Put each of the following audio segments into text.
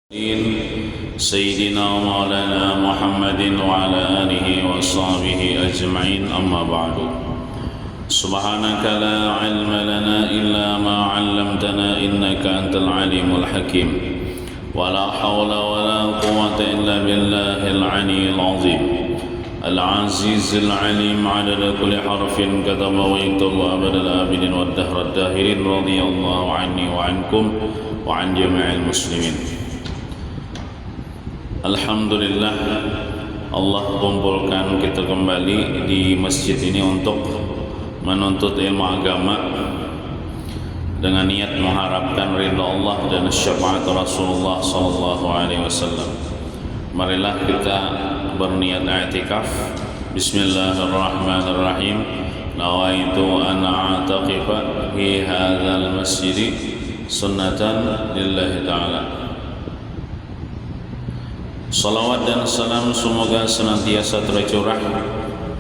سيدنا ومولانا محمد وعلى آله وصحبه أجمعين أما بعد سبحانك لا علم لنا إلا ما علمتنا إنك أنت العليم الحكيم ولا حول ولا قوة إلا بالله العلي العظيم العزيز العليم عدد كل حرف كتب ويكتب أبد الآبدين والدهر الداهرين رضي الله عني وعنكم وعن جميع المسلمين. Alhamdulillah, Allah kumpulkan kita kembali di masjid ini untuk menuntut ilmu agama dengan niat mengharapkan ridha Allah dan syafaat Rasulullah sallallahu alaihi wasallam. Marilah kita berniat i'tikaf. Bismillahirrahmanirrahim. Nawaitu an a'taqifa fi hadzal masjid sunnatan lillahi ta'ala. Salawat dan salam semoga senantiasa tercurah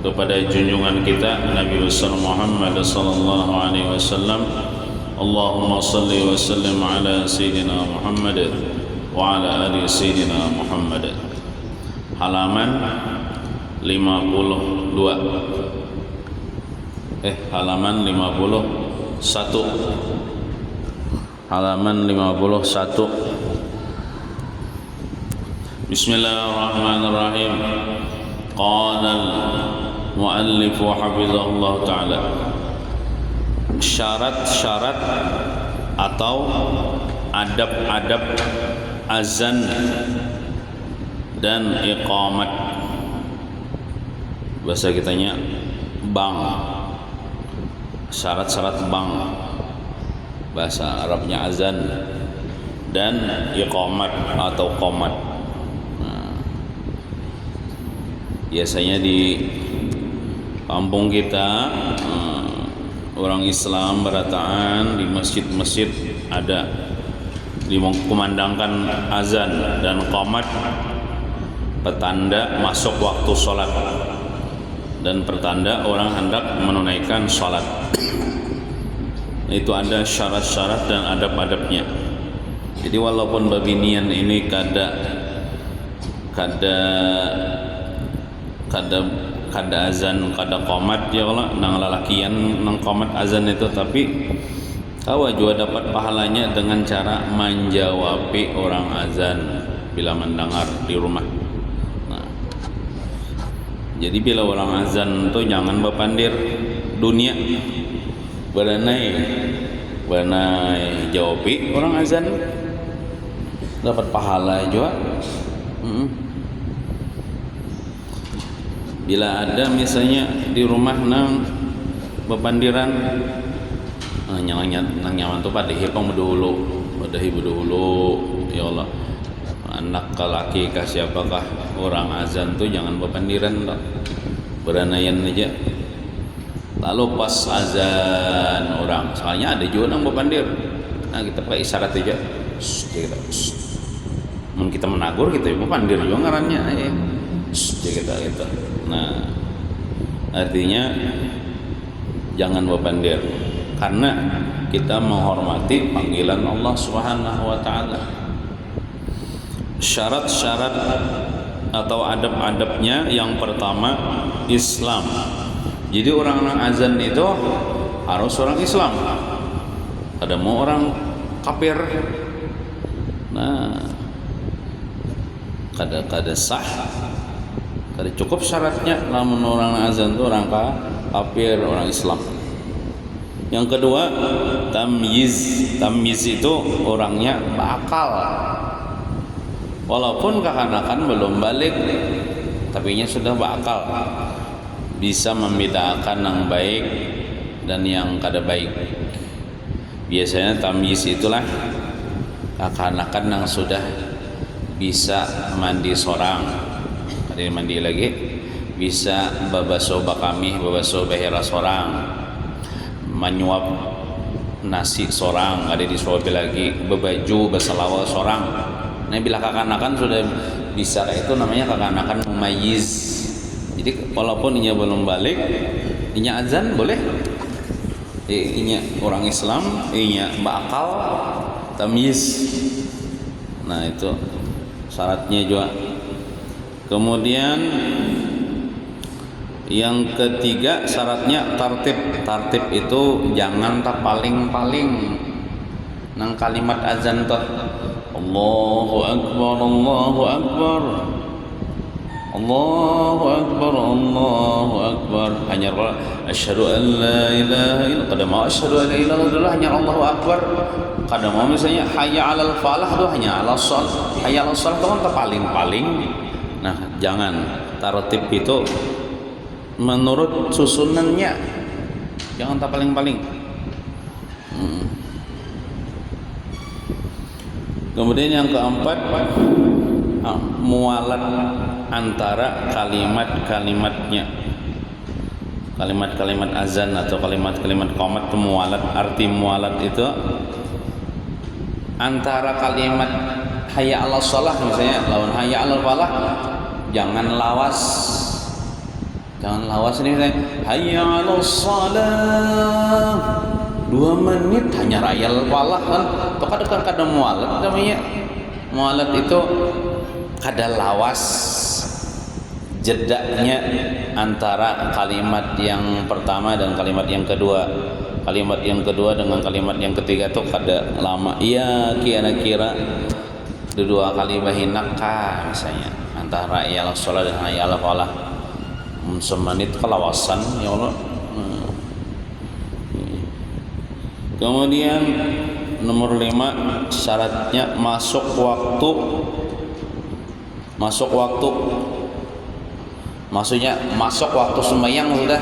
kepada junjungan kita Nabi besar Muhammad sallallahu alaihi wasallam. Allahumma salli wa sallim ala sayyidina Muhammad wa ala ali sayyidina Muhammad. Halaman 52. Halaman 51. Halaman 51. Bismillahirrahmanirrahim. Qala al-muallif hafizahullah ta'ala. Syarat-syarat atau adab-adab azan dan iqamat. Bahasa kitanya bang. Syarat-syarat bang. Bahasa Arabnya azan dan iqamat atau qomat. Biasanya di kampung kita orang Islam berataan di masjid-masjid ada dikumandangkan azan dan qomat, petanda masuk waktu sholat dan pertanda orang hendak menunaikan sholat. Itu ada syarat-syarat dan adab-adabnya. Jadi walaupun babinian ini kada azan, kada qomat ya Allah, nang lalakian nang qomat azan itu, tapi kau juga dapat pahalanya dengan cara menjawabi orang azan bila mendengar di rumah. Nah, jadi bila orang azan itu jangan berpandir dunia, beranai jawabi orang azan, dapat pahala juga. Bila ada misalnya di rumah nang bepandiran nang nyaman tu padahi pang bedahulu ya Allah, anak laki kah siapakah orang azan tu jangan bepandiran tak, beranayan aja. Lalu pas azan orang, soalnya ada juga nang bepandir, nah kita pakai isyarat aja, kita menagur kita bepandir juga ngarannya kita. Nah, artinya jangan bepandir karena kita menghormati panggilan Allah Subhanahu wa taala. Syarat-syarat atau adab-adabnya yang pertama Islam. Jadi orang-orang azan itu harus orang Islam. Ada mau orang kafir. Nah, kada sah. Kada cukup syaratnya namun orang azan itu orang kafir, orang Islam. Yang kedua, tamyiz itu orangnya berakal. Walaupun kekanakan belum balik, tapi nya sudah berakal. Bisa membedakan yang baik dan yang kada baik. Biasanya tamyiz itulah kekanakan yang sudah bisa mandi sorang, ada mandi lagi, bisa babaso bakami, babaso bahira sorang, menyuap nasi sorang, ada disuapi lagi, bebaju basalawal sorang. Nah bila kakanakan sudah bisa, itu namanya kakanakan mumayyiz. Jadi walaupun inya belum balik, inya azan boleh, inya orang Islam, inya bakal tamyiz. Nah itu syaratnya juga. Kemudian yang ketiga syaratnya tartib. Tartib itu jangan tak paling-paling nang kalimat azan tuh Allahu Akbar, Allahu Akbar, Allahu Akbar, Allahu Akbar. Hanya asyhadu an la ilaha illallah. Kada mau asyhadu an la ilaha illallah hanya Allahu Akbar. Kada mau misalnya hayya 'alal falah tuh hanya 'alas shalah. Hayya 'alas shalah itu kan paling-paling. Nah, jangan. Tartib itu menurut susunannya. Jangan tak paling-paling. Kemudian yang keempat, mualat antara kalimat-kalimatnya. Kalimat-kalimat azan atau kalimat-kalimat qomat itu mualat. Arti mualat itu antara kalimat hayya 'alas shalah misalnya lawan hayya 'alal falah, jangan lawas. Jangan lawas ini misalnya hayya 'alas shalah 2 menit hanya rayal falah kan. Itu kada mualat namanya. Mualat itu kada lawas jedanya antara kalimat yang pertama dan kalimat yang kedua. Kalimat yang kedua dengan kalimat yang ketiga itu kada lama. Iya kira-kira dua kali bahinak kah misalnya antara ya sholat dan ya falah semenit kelawasan ya Allah. Kemudian nomor 5 syaratnya masuk waktu. Maksudnya masuk waktu sembahyang sudah.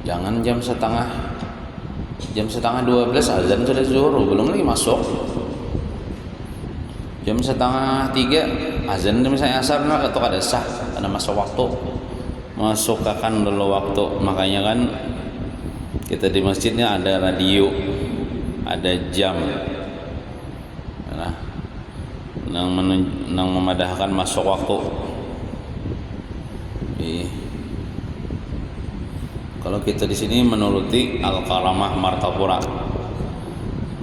Jangan jam setengah 12 azan sudah zuhur belum lagi masuk. Jam setengah 3 azan misalnya asar atau kada sah karena masuk waktu. Masukkan dulu waktu. Makanya kan kita di masjidnya ada radio, ada jam. Nah, nang memadahkan masuk waktu. Kalau kita di sini menuruti Al-Karamah Martapura.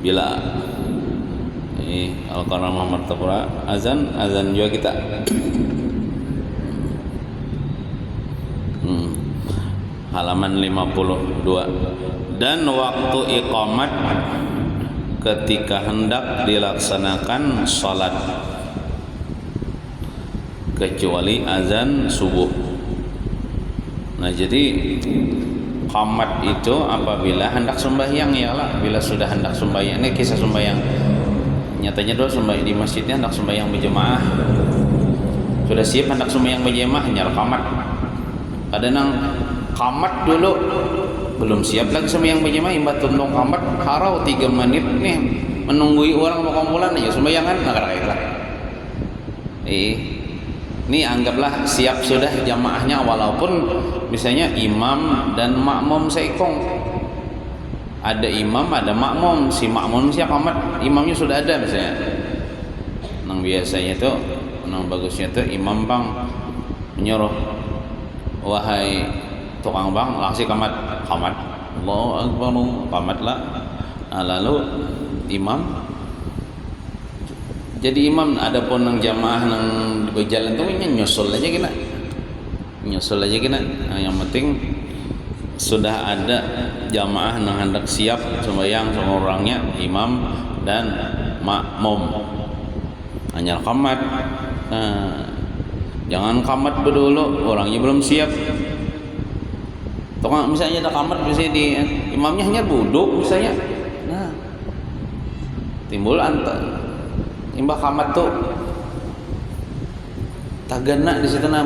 Bila Al-Karamah Martapura azan juga kita. Halaman 52. Dan waktu iqamat ketika hendak dilaksanakan salat kecuali azan subuh. Nah, jadi qamat itu apabila hendak sembahyang ialah bila sudah hendak sembahyang. Ini kisah sembahyang. Nyatanya dulu sembahyang di masjidnya hendak sembahyang berjemaah. Sudah siap hendak sembahyang berjemaah hanya qamat. Kadang qamat dulu belum siap lagi sembahyang berjemaah imbat tundung qamat harau 3 menit nih menunggui orang mau kumpulan aja sembayangan agak lah. Ini anggaplah siap sudah jamaahnya walaupun misalnya imam dan makmum seikong. Ada imam, ada makmum. Si makmum siap qamat, imamnya sudah ada misalnya. Nang biasanya itu, nang bagusnya itu imam bang menyuruh, wahai tukang bang langsung qamat. Allahu Akbar, qamatlah. Nah, lalu imam jadi imam. Adapun nang jamaah nang berjalan tu nyusul aja kena. Nah, yang penting sudah ada jamaah nang hendak siap sembahyang sama orangnya, imam dan makmum. Hanya qamat. Nah, jangan qamat dulu orangnya belum siap. Tukang misalnya ada qamat misalnya di imamnya hanya duduk misalnya. Nah, timbul imbah qamat tuh tagana di situ nah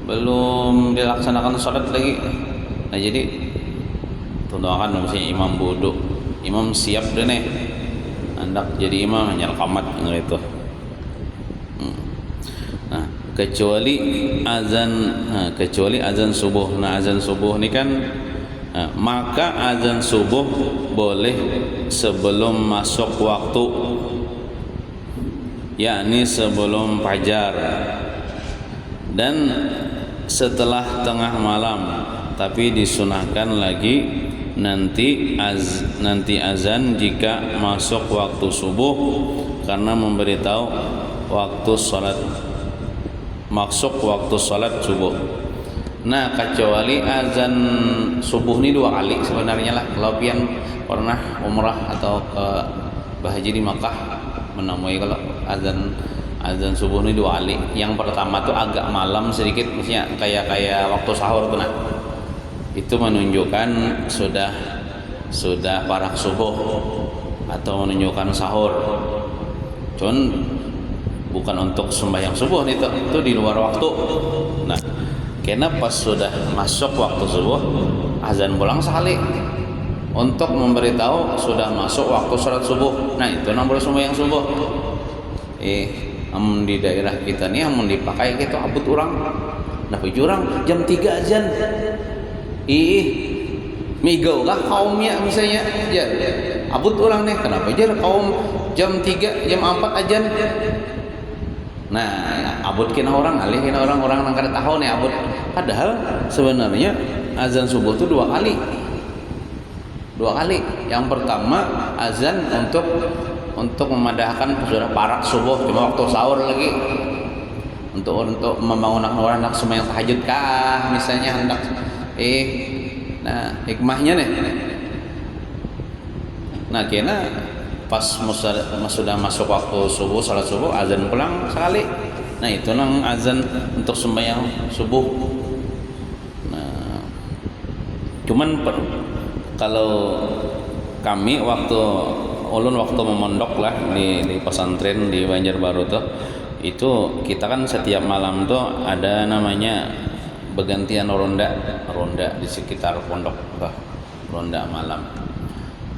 belum dilaksanakan salat lagi. Nah, jadi tundakan misalnya imam duduk, imam siap deh nih hendak jadi imam hanya qamat gitu. Nah, kecuali azan subuh. Nah, azan subuh ini kan maka azan subuh boleh sebelum masuk waktu, yakni sebelum fajar dan setelah tengah malam, tapi disunahkan lagi nanti azan jika masuk waktu subuh, karena memberitahu waktu salat, masuk waktu salat subuh. Nah, kecuali azan subuh ini 2 kali sebenarnya lah. Kalau pian pernah umrah atau ke berhaji di Makkah menemui kalau azan subuh ini 2 kali. Yang pertama tuh agak malam sedikit, maksudnya kayak waktu sahur tuh. Nah, itu menunjukkan sudah parak subuh atau menunjukkan sahur. Cuman bukan untuk sembahyang subuh itu di luar waktu. Nah, karena pas sudah masuk waktu subuh, azan pulang sekali untuk memberitahu sudah masuk waktu sholat subuh. Nah, itu boleh sembahyang subuh. Di daerah kita nih amun dipakai gitu abut orang. Nah, jurang jam 3 azan. Migau lah kaumnya misalnya. Ya, abut orang nih. Kenapa jar kaum jam 3, jam 4 azan? Nah, abut kena orang alih kena orang nang kada tahu nih abut. Padahal sebenarnya azan subuh itu 2 kali. 2 kali. Yang pertama azan untuk memadahkan sudah parak subuh, cuma waktu sahur lagi. Untuk membangun anak sembahyang tahajud kah misalnya hendak nah hikmahnya nih. Nah, kena pas sudah masuk waktu subuh, salat subuh, azan pulang sekali. Nah, itu nang azan untuk sembahyang subuh. Nah, cuman kalau kami waktu memondok lah di pesantren di Banjarbaru tuh, itu kita kan setiap malam tuh ada namanya bergantian ronda di sekitar pondok, ronda malam.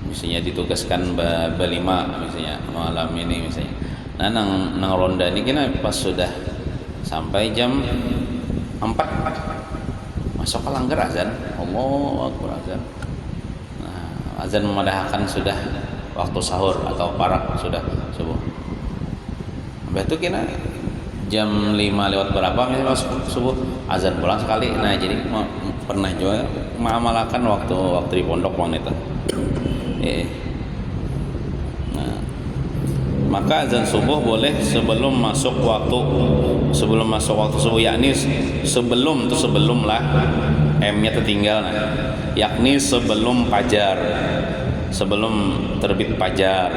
Misalnya ditugaskan berlima misalnya malam ini misalnya. Nah, nang ronda ini kena pas sudah sampai jam 4 masuk ke langgar azan. Allahu Akbar azan. Nah, azan memadahkan sudah waktu sahur atau parak sudah subuh. Habis itu kena jam 5 lewat berapa misalnya masuk subuh, azan pulang sekali. Nah, jadi pernah juga mengamalkan waktu di pondok wanita. Nah, maka azan subuh boleh sebelum masuk waktu subuh, yakni sebelum lah M-nya tertinggal. Nah, yakni sebelum terbit fajar.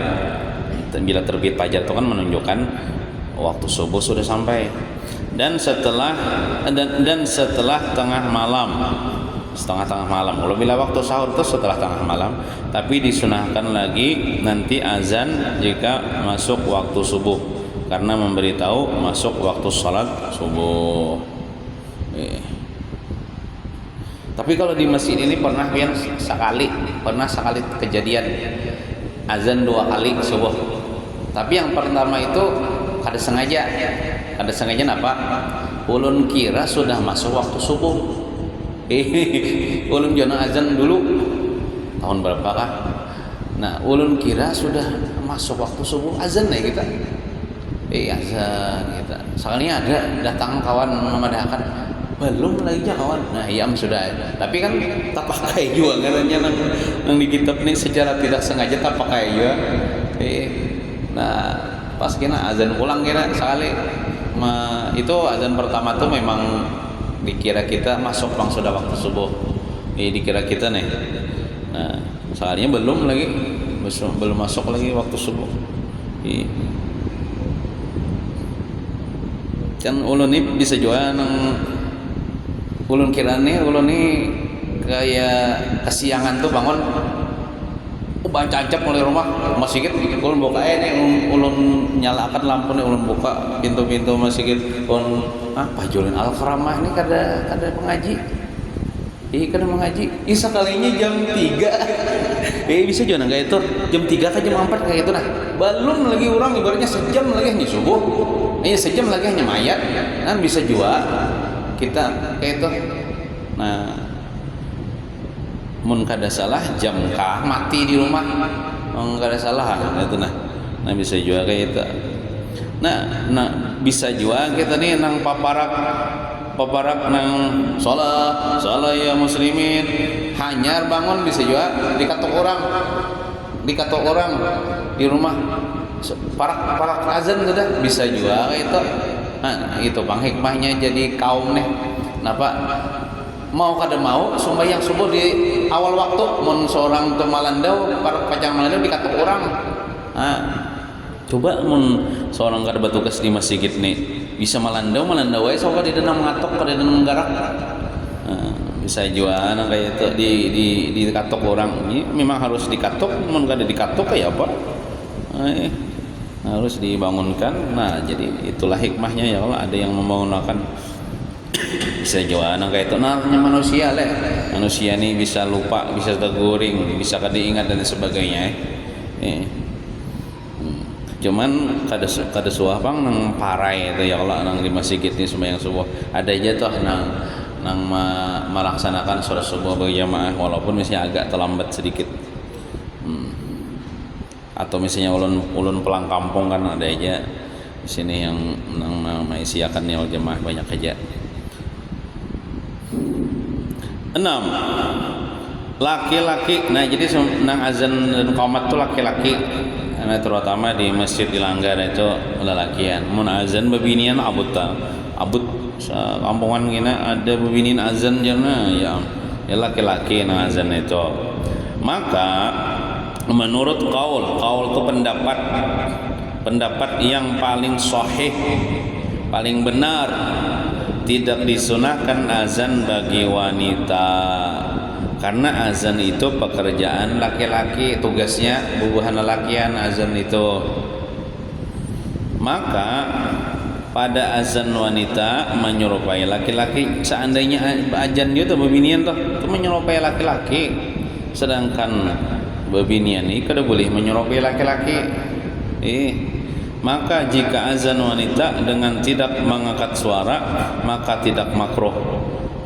Bila terbit fajar itu kan menunjukkan waktu subuh sudah sampai, dan setelah tengah malam. Kalau bila waktu sahur itu setelah tengah malam, tapi disunahkan lagi nanti azan jika masuk waktu subuh, karena memberitahu masuk waktu salat subuh. Tapi kalau di masjid ini pernah sekali kejadian azan 2 kali subuh. Tapi yang pertama itu kada sengaja apa? Ulun kira sudah masuk waktu subuh. Ulun jona azan dulu tahun berapa kah? Nah, ulun kira sudah masuk waktu subuh, azan ya kita. Azan kita. Soalnya ada datang kawan memadahkan, belum lagi kawan. Nah, iya sudah. Tapi kan tak pakai juga katanya nang di kitab ini secara tidak sengaja tak pakai juga. Nah, pas kena azan pulang kira sekali. Itu azan pertama tuh memang dikira kita masuk bang sudah waktu subuh. Dikira kita nih. Nah, soalnya belum masuk lagi waktu subuh. Kan ulun ini bisa juga nang ulun kira nih kayak kesiangan tuh bangun. Baca ancap mulai rumah masjid, ulun buka ulun nyalakan lampu nih, ulun buka pintu masjid, ulun pajulin Al-Karamah ini kada mengaji. Kada mengaji. Sekalinya jam 3. Bisa juga enggak itu jam 3 ke jam 4 kayak gitu nah. Belum lagi orang ibaratnya sejam lagi hanya subuh. Sejam lagi hanya mayat. Kan bisa juga kita kayak itu. Nah, mun kada salah jam kah mati di rumah, kada salah itu nah bisa juga kayak itu. Nah bisa juga kita nih nang paparak paparak nang sholat ya muslimin, hanyar bangun bisa juga dikatok orang di rumah, parak azan sudah bisa juga itu. Nah, itu bang hikmahnya jadi kaum nih. Kenapa? Mau kada mau sembahyang subuh di awal waktu, mun seorang tu malandau, para pacang malandau dikatok orang. Nah, coba mun seorang kada bertugas di masjid nih, bisa malandau aja soalnya di dalam ngatok, kada di dalam garak. Nah, bisa juga nah, kayak itu dikatok orang. Ini memang harus dikatok, mun kada dikatok kayak apa? Harus dibangunkan. Nah, jadi itulah hikmahnya ya Allah, ada yang membangunkan. Bisa juga kayak itu namanya manusia lah. Manusia ini bisa lupa, bisa terguring, bisa kada ingat dan sebagainya. Cuman kada suah bang nang parai itu ya Allah, nang di masjid ini sembahyang subuh ada aja tuh nang melaksanakan sholat subuh berjamaah walaupun misalnya agak terlambat sedikit. Atau misalnya ulun pulang kampung kan ada aja di sini yang mengisiakan wal jamaah banyak aja. 6. Laki-laki. Nah, jadi nang azan dan qomat tuh laki-laki. Karena terutama di masjid di Langgar itu lelakian. Mun azan bebinian abut kampungan gini ada bebinian azan jana ya laki-laki nang azan itu. Maka menurut kaul itu pendapat yang paling sahih, paling benar, tidak disunahkan azan bagi wanita, karena azan itu pekerjaan laki-laki, tugasnya bubuhan lelakian azan itu. Maka pada azan wanita menyerupai laki-laki, seandainya azan itu bebinian tuh itu menyerupai laki-laki, sedangkan bebinian ini kada boleh menyerupai laki-laki. Maka jika azan wanita dengan tidak mengangkat suara maka tidak makruh.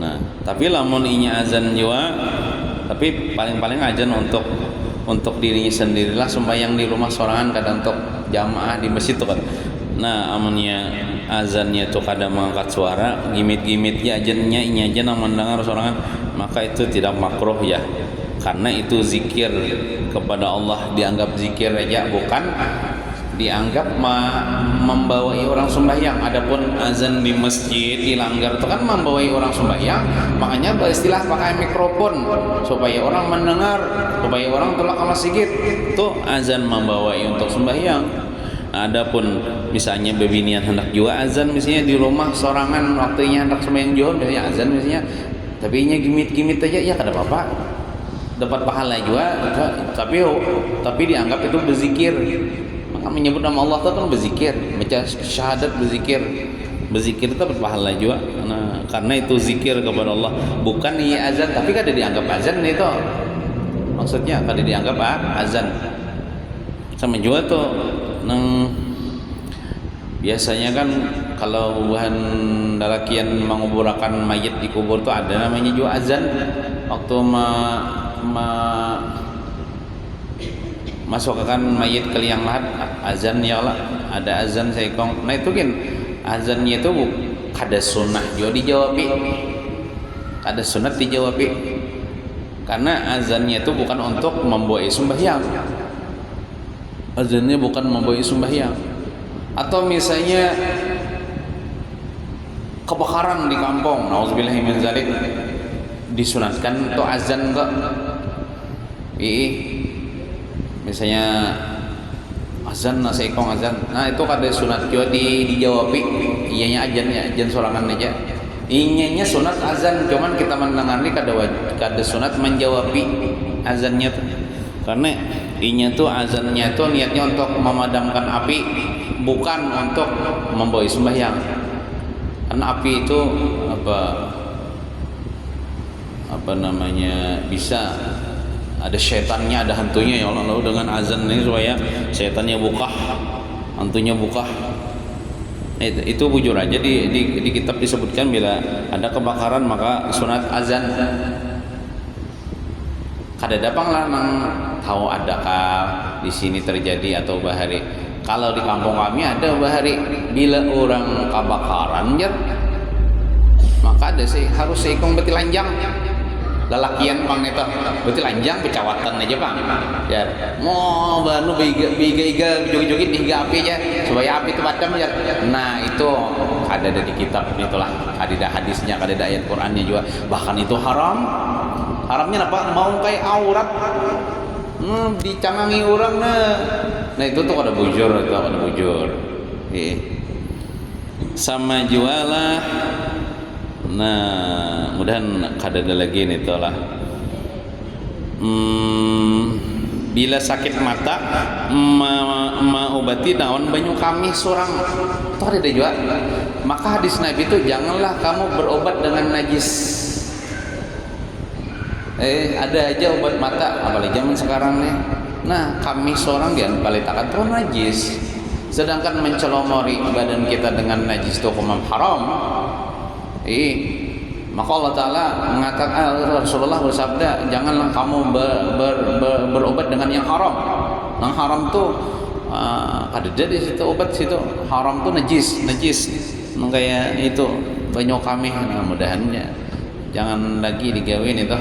Nah, tapi lamun inya azan juga, tapi paling-paling azan untuk dirinya sendirilah, sembahyang di rumah sorangan, kadang untuk jamaah di masjid tuh kan. Nah, amunnya azannya tuh kada mengangkat suara, gimit-gimitnya azannya inya aja nang mendengar sorangan, maka itu tidak makruh ya. Karena itu zikir kepada Allah, dianggap zikir aja, bukan dianggap membawai orang sembahyang. Adapun azan di masjid di Langgar itu kan membawai orang sembahyang, makanya beristilah pakai mikrofon supaya orang mendengar, supaya orang tolak ke masjid. Itu azan membawai untuk sembahyang. Adapun misalnya bebinian hendak juga azan misalnya di rumah sorangan, waktunya hendak sembahyang johor misalnya azan misalnya, tapi nya gimit-gimit aja ya kada apa-apa, dapat pahala juga, tapi dianggap itu berzikir. Maka menyebut nama Allah itu kan berzikir, baca syahadat berzikir itu berpahala juga. Nah, karena itu zikir kepada Allah, bukan iya azan, tapi kada dianggap azan itu. Maksudnya kada dianggap azan. Sama juga tuh nang biasanya kan kalau bahan dalakian menguburakan mayit di kubur tuh ada namanya juga azan. Waktu masukkan mayit ke liang lahat, azan ya Allah, ada azan saikong. Nah itu kan azannya itu kada sunnah juga dijawabi, kada sunat dijawabi, karena azannya itu bukan untuk membuai sembahyang. Azannya bukan membuai sembahyang. Atau misalnya kebakaran di kampung, nauzubillahi min zalik, disunatkan untuk azan enggak? Misalnya azan nasaikong azan, nah itu kada sunat juga dijawabi, iyanya azan sorangan aja, inyanya sunat azan, cuman kita mendengar ini kada sunat menjawabi azannya tuh. Karena inya tuh azannya tuh niatnya untuk memadamkan api, bukan untuk membawa sembahyang. Karena api itu apa namanya, bisa ada setannya, ada hantunya ya Allah. Lalu dengan azan ini supaya setannya buka, hantunya buka. Itu bujur aja di kitab disebutkan bila ada kebakaran maka sunat azan. Kada dapang lah nang tahu adakah di sini terjadi atau bahari. Kalau di kampung kami ada bahari, bila orang kebakaran ya maka ada sih harus seikong beti lanjang lalakian pang neta beti lanjang pecawatan aja pang ya mau banu biga joget-joget nih api aja supaya api itu padam ya. Nah itu ada di kitab itulah, ada hadisnya, ada ayat Qur'annya juga, bahkan itu haramnya apa, mau kayak aurat dicangangi orang. Nah itu tuh ada bujur, itu ada bujur sama jualah. Nah mudahan kadada lagi nih tolah. Bila sakit mata obati daun banyu kami surang itu ada juga. Maka hadis Nabi itu janganlah kamu berobat dengan najis. Ada aja obat mata apalagi zaman sekarang nih. Nah kami seorang yang paling takkan tuh najis, sedangkan mencelomori badan kita dengan najis itu hukum haram. Maka Allah Ta'ala mengatakan, Rasulullah bersabda, janganlah kamu berobat dengan yang haram. Yang haram tuh ada di situ obat situ haram tuh najis kayak itu banyak kami. Nah, mudahannya jangan lagi digawin itu.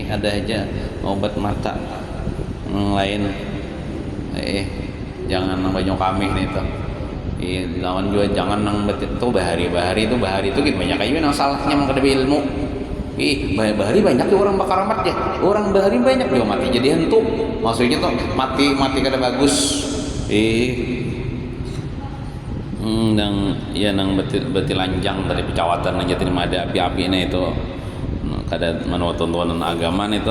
Ada aja obat mata yang lain. Jangan banyak kami itu. Lawan juga jangan nang betit tuh bahari itu gitu banyak kayu yang salahnya menghadapi ilmu. Bahari banyak ya orang bakar amat ya. Orang bahari banyak juga mati jadi hantu. Maksudnya tuh mati kada bagus. Nang betil lanjang dari pecawatan aja terima ada api-apinya itu. Kada menurut tuntunan agama itu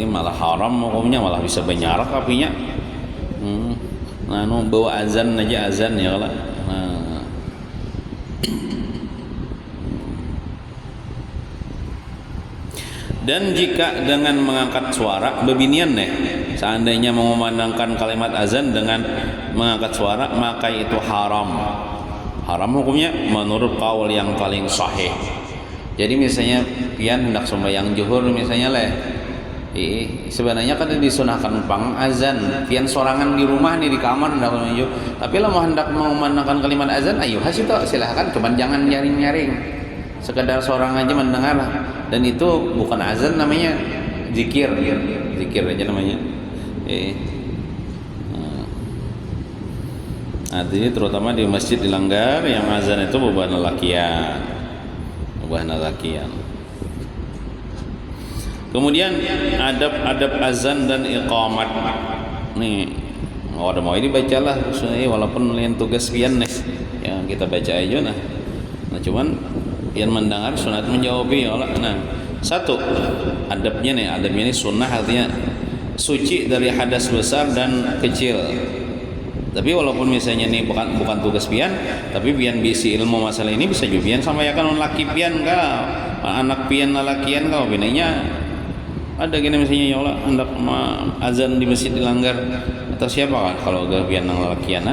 malah haram hukumnya, malah bisa banyarak apinya. Nah, bawa azan aja azan ya kalau. Nah. Dan jika dengan mengangkat suara bebinian nih, seandainya mengumandangkan kalimat azan dengan mengangkat suara, maka itu haram. Haram hukumnya menurut qaul yang paling sahih. Jadi misalnya pian hendak sembahyang zuhur misalnya sebenarnya kan disunahkan pang azan pian sorangan di rumah nih di kamar hendak menuju, tapi lah mau hendak mengumandangkan kalimat azan ayo hasil silahkan, cuman jangan nyaring-nyaring, sekedar seorang aja mendengar, dan itu bukan azan namanya, zikir aja namanya. Artinya terutama di masjid dilanggar yang azan itu beban lelakian. Kemudian adab azan dan iqamat. Nih, ada mau ini bacalah walaupun lain tugas pian nih yang kita baca aja nah. Cuman pian mendengar sunat menjawab ya Allah. Nah, satu adabnya ini sunnah artinya suci dari hadas besar dan kecil. Tapi walaupun misalnya nih bukan tugas pian, tapi pian bisi ilmu masalah ini bisa juga pian sama ya kan laki pian kau, anak pian lalakian kau binanya ada gini misalnya ya Allah hendak azan di masjid dilanggar atau siapa kan kalau gak pian nang lalakian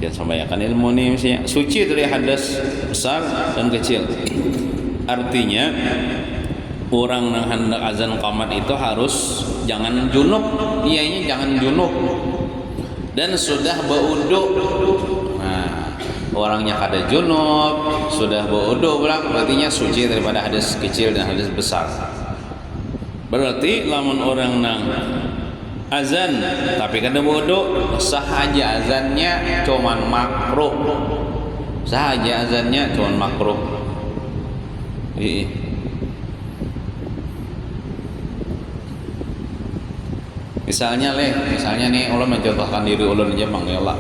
pian sama ya kan ilmu nih misalnya suci dari hadas besar dan kecil. Artinya orang nang hendak azan qamat itu harus jangan junub, ianya jangan junub dan sudah berwudu. Nah, orangnya kada junub, sudah berwudu pulang, berarti suci daripada hadas kecil dan hadas besar. Berarti lamun orang nang azan tapi kada berwudu, sah aja azannya, cuman makruh. Sah aja azannya, cuman makruh. Misalnya nih ulun mencontohkan diri ulun aja bang ya Allah,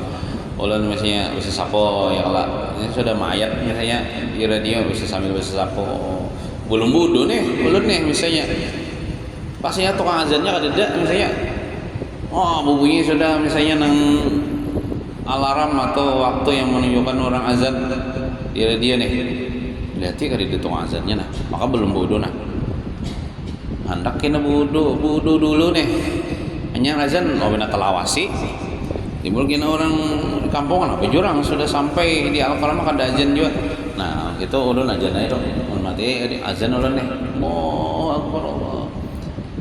ulun misalnya bisa sapo ya Allah, ini sudah mayat misalnya di radio bisa sambil bisa sapo, belum wudu nih ulun nih misalnya, pastinya tukang azannya kada misalnya, bunyi sudah misalnya nang alarm atau waktu yang menunjukkan orang azan di radio nih, berarti kada ada tukang azannya nah, maka belum wudu nah, hendak kena wudu dulu nih. Hanya azan benar telawasi timbul kena orang kampungan apa jurang sudah sampai di Al-Qalam kan ada azan juga. Nah itu ulun azan aja mati azan ulun nih Akbar Allah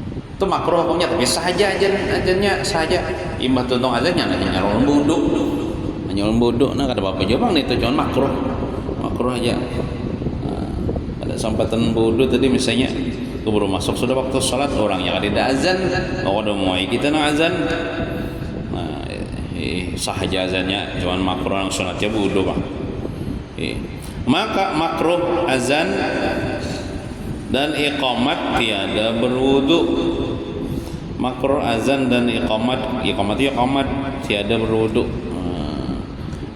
itu makruh hukumnya, tapi saja azannya saja imbah tuntung azannya hanya ulun budu nah kada apa-apa juga bang itu cuma makruh aja. sempatan wudhu tadi misalnya keburu masuk sudah waktu sholat orangnya kada azan, udah mulai kita nak azan, nah, sah aja azannya, cuman makruh yang sunatnya wudhu pak. Maka makruh azan dan iqamat tiada berwudu. Makruh azan dan iqamat tiada berwudu.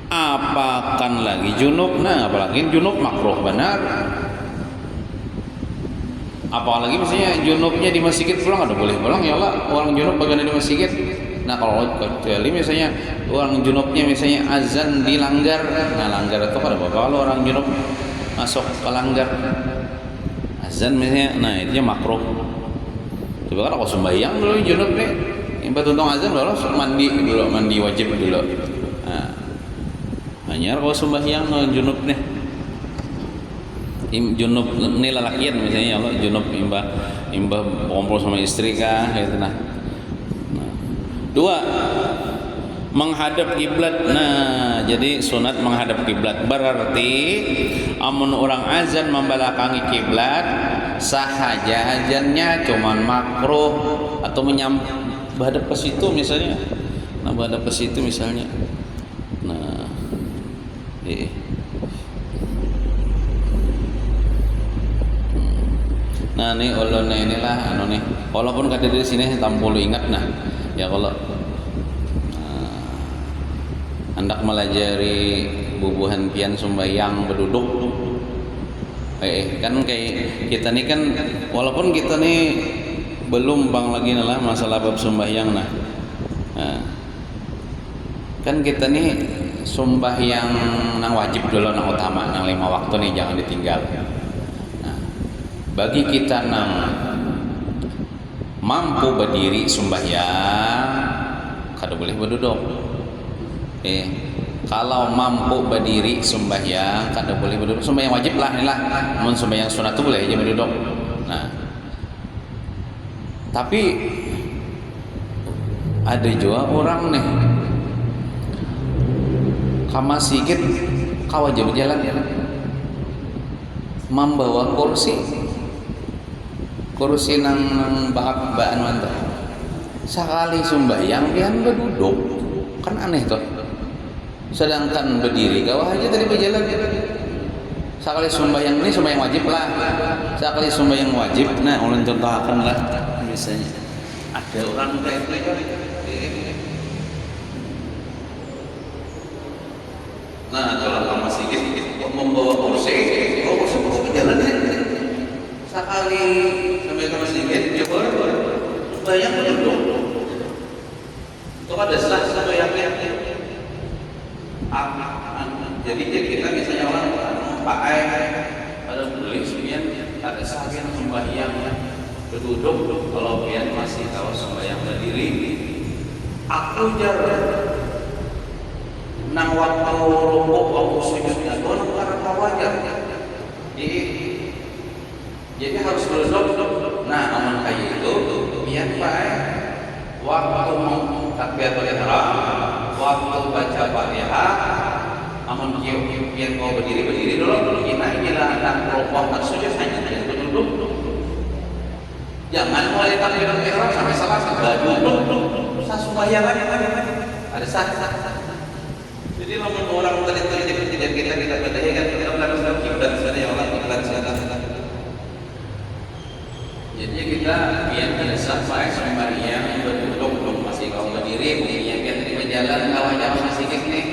Apakan lagi junub, nah apalagi junub makruh benar. Apalagi misalnya junubnya di masjid pulang, ada boleh pulang ya Allah, orang junub bagaimana di masjid. Nah kalau kecuali misalnya orang junubnya misalnya azan dilanggar, nah langgar itu kan apa kalau orang junub masuk ke langgar azan misalnya, nah itu makruh. Coba kalau sembahyang dulu junub nih, yang bertuntung azan dulu mandi wajib dulu. Nah, hanya kalau sembahyang junub nih, junub nih lelakian misalnya ya Allah junub imbah ngobrol sama istri kah gitu nah. Dua, menghadap kiblat. Nah, jadi sunat menghadap kiblat berarti amun orang azan membelakangi kiblat sahaja azannya cuman makruh atau menghadap ke situ misalnya. Nah, menghadap ke situ misalnya. Nah, nah nih ulunnya inilah anu nih. Walaupun kada di sini tampul ingat nah. Ya kalau hendak melajari bubuhan pian sembahyang berduduk kan kayak kita nih kan walaupun kita nih belum bang lagi lah masalah bab sembahyang nah kan kita nih sembahyang nang wajib dulu nang utama nang 5 waktu nih jangan ditinggal. Nah, bagi kita nang mampu berdiri sembahyang kada boleh berduduk. Kalau mampu berdiri sembahyang kada boleh berduduk. Sembahyang wajib lah inilah. Mun sembahyang sunat tu boleh aja berduduk. Nah, tapi ada juga orang nih kama sikit kau aja berjalan membawa kursi nang baan mantap sekali sembahyang pian berduduk kan aneh toh, sedangkan berdiri kau aja tadi berjalan sekali sembahyang ini sembahyang wajib lah, sekali sembahyang wajib. Nah ulun contohkan lah misalnya ada orang kayak nah kalau kamu sedikit membawa kursi berjalan sekali sampai kamu sedikit coba bayang berduduk itu ada salah yang jadi kita misalnya orang pakai pada beli sekian ada sekian sembahyang berduduk kalau pian masih tahu sembahyang berdiri aku jarang nang waktu rukuk waktu sujudnya itu karena wajar jadi harus berduduk. Nah aman kayak itu pian baik waktu mau takbiratul ihram waktu baca Fatihah aman pian mau berdiri dulu kita nak rukuk nak sujud hanya berduduk. Jangan mulai takbiratul ihram sampai salah duduk sembahyang ada sah. Jadi orang tadi tidak kita bedanya kan kita melakukan kiblat sana ya Allah kiblat sana. Jadi kita biasa baik sembahyang berduduk masih kau berdiri mungkin biar tadi berjalan kawan jam masih nih.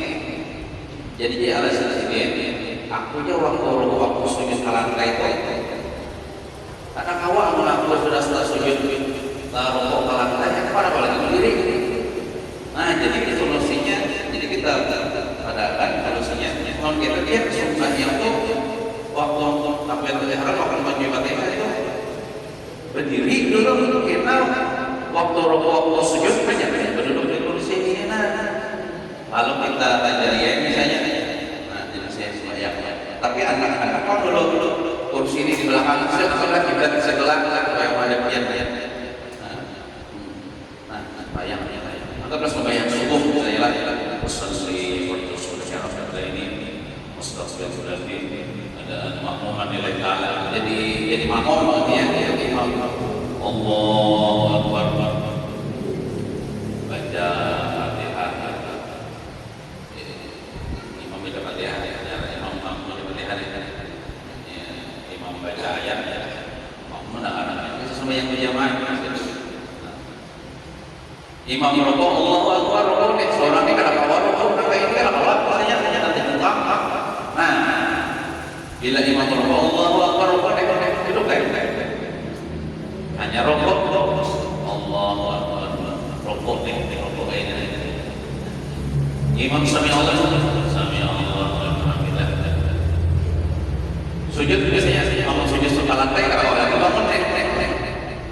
Jadi dia alasan sendiri. Aku je waktu sujud kalang itu. Karena kawan aku sudah sujud rukuk kalang apa lagi berdiri. Nah jadi solusinya jadi kita adakan solusinya kalau kita lihat sembahyang itu waktu takbiratul ihram akan maju Fatihah itu berdiri dulu kita waktu rukuk sujud banyak berduduk di kursi ini lalu kita tajariah misalnya nah jadi saya sembahyang tapi anak-anak kalau dulu kursi ini di belakang sebelah kiblat sebelah yang ada pian bayang atau plus membayang subuh saya lah usalli wa usalli ala ini mustaqbil ada makmuman nilai ta'ala, jadi makmum dia imam. Allahu Akbar, baca Fatihah, imam baca Fatihah, imam baca Fatihah, imam baca ayat, makmum anak-anak itu semua yang berjamaah. Imam rokok, Allahu Akbar, rokok nih, seorang ini kadang kawal rokok, nah kayak ini kadang kawal, hanya nanti tentang. Nah, bila imam rokok, Allahu Akbar, rokok nih, duduk kayak hanya rokok, Allahu Akbar, rokok nih, rokok kayak ini. Imam sami Allah, alhamdulillah. Sujud biasanya, kalau sujud setelah lantai, kalau lagi bangun nih.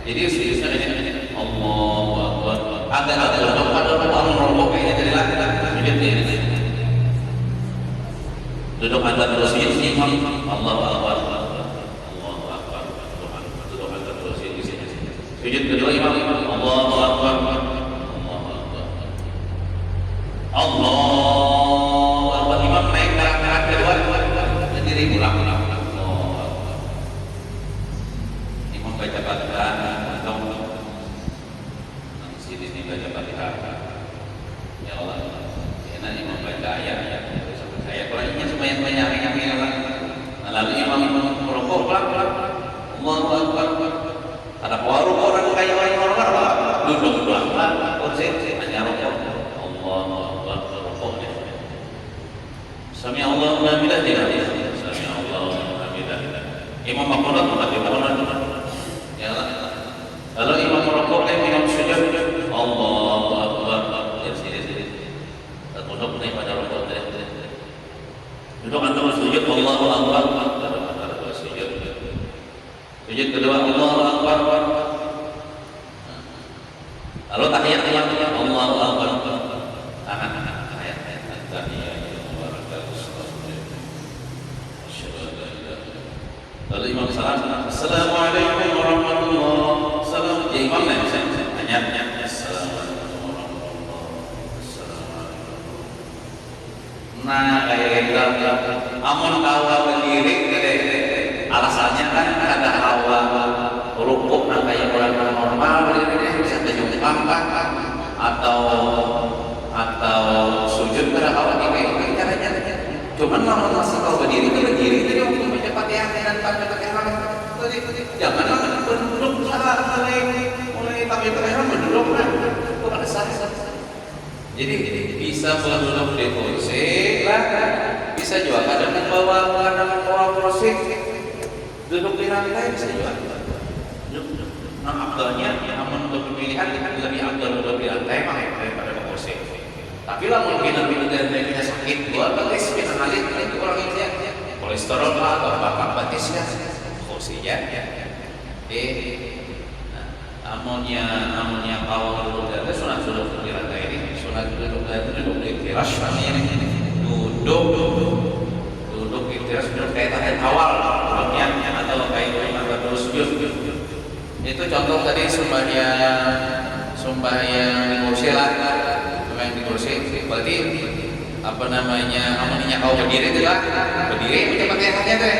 Jadi sujudnya ini, Allahu Akbar. Ada orang rokok kayaknya dari lantai sujud ini. Duduk ada terus ini Allahu Akbar, Allahu Akbar. Duduk ada terus ini. Sujud kedua imam Allahu Akbar, Allahu Akbar, Allahu Akbar. Imam naik rakaat kedua berdiri ulang. Imam baca Fatihah atau sini baca Fatihah. Ya Allah, enak imam baca ayat. Saya kurangnya supaya banyak lalu imam merokok pelan-pelan. Allahu Akbar. Ada warung orang kaya orang duduk pelan-pelan kursi hanya rokok. Allahu Akbar, rokoknya. Sami Allahu liman hamidah. Sami Allahu liman hamidah. Imam makmumat ya Allah. Lalu imam merokok imam sujud Allahu Akbar. Ya sini. Tunduk nih pada rokok tadi. Duduk antara sujud Allahu Akbar, antara dua sujud. Sujud kedua Allahu Akbar. Lalu tahiyat Allahu Akbar. Tahan ayat tahiyat lalu imam salam, Assalamualaikum warahmatullahi wabarakatuh. Imam lah hanya Assalamualaikum warahmatullahi wabarakatuh. Nah kayak gitu, amun kawa berdiri, alasannya kan ada hawa rukuk, nah kayak orang normal berdiri bisa terjungkang atau sujud pada hawa ini caranya. Cuman kalau masih kau berdiri jadi waktu baca Fatihah dan baca Fatihah jangan berduduk mulai tapi Fatihah berduduk itu ada sah. Jadi bisa berduduk di kursi lah, bisa juga kadang membawa kursi duduk di lantai bisa juga. Nah abdalnya namun untuk pilihan lebih abdal duduk di lantai daripada di kursi. Tapi lah mungkin kita sakit buat batis kita ngalir itu orang ini kolesterol atau bapak batisnya kursinya. Amunnya kawal duduk di lantai sunat duduk di lantai ini. Duduk di teras duduk di teras kayak tahap awal duduknya atau kayak lima terus sujud. Itu contoh tadi sembahyang di kursi lah, sembahyang di kursi. Berarti apa namanya amunnya kau berdiri itu lah, berdiri macam Fatihahnya teh.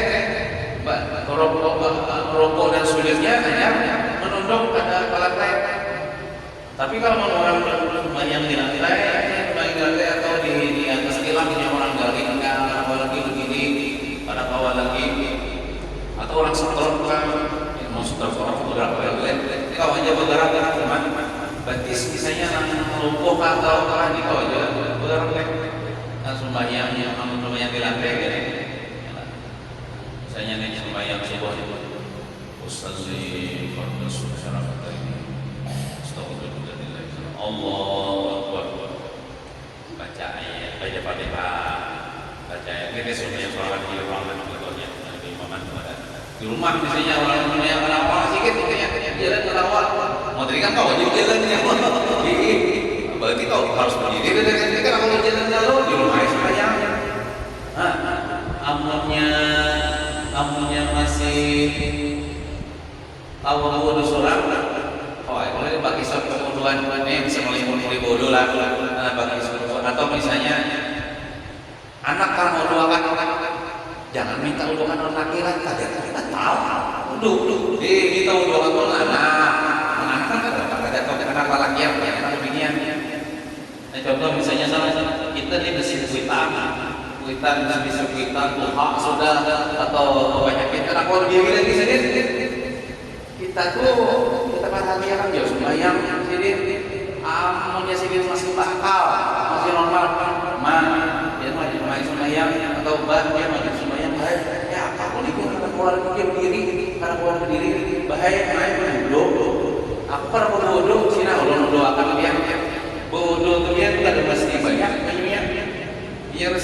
Rokok dan sujudnya hanya menunduk ada lantai. Tapi kalau orang yang di lantai atau di atas tilangnya orang galing lagi begini pada bawah lagi atau orang setor kan mau setor orang bergerak kau aja bergerak teman batis misalnya lumpuh atau apa di kau aja bergerak sembahyang yang di lantai gini misalnya nih sembahyang sebuah ustazi pada masyarakat ini Allahu Akbar. Baca ayat, baca Fatihah, baca ayat. Ini sebenarnya sholat di ruangan contohnya di imaman di rumah misalnya orang yang orang sedikit jalan ngelawat. Mau tadi kan kau aja jalannya. Berarti kau harus berdiri dan kan kalau jalan lalu di rumah saya. Amunnya masih awal wudhu sholat. Boleh bagi suatu kebutuhan ini bisa mulai bodoh lah bagi suatu atau misalnya anak kalau mau doakan Jangan minta udukan orang laki-laki, kita tahu. Uduh. Kita udukan orang anak. Ada kenapa laki yang beginian. Nah, contoh misalnya kita di mesin kuitan bisa kuitan hak sudah atau banyak kita aku diri lagi sendiri. Kita perhatikan jauh sembahyang sendiri. Amunnya sendiri masih bakal, masih normal. Dia main sembahyang atau dia main sembahyang bahaya. Ya apa boleh karena keluar berdiri bahaya main bodoh. Aku pernah bodoh sini Allah doakan dia. Bodoh tuh dia ada pasti banyak banyak. Biar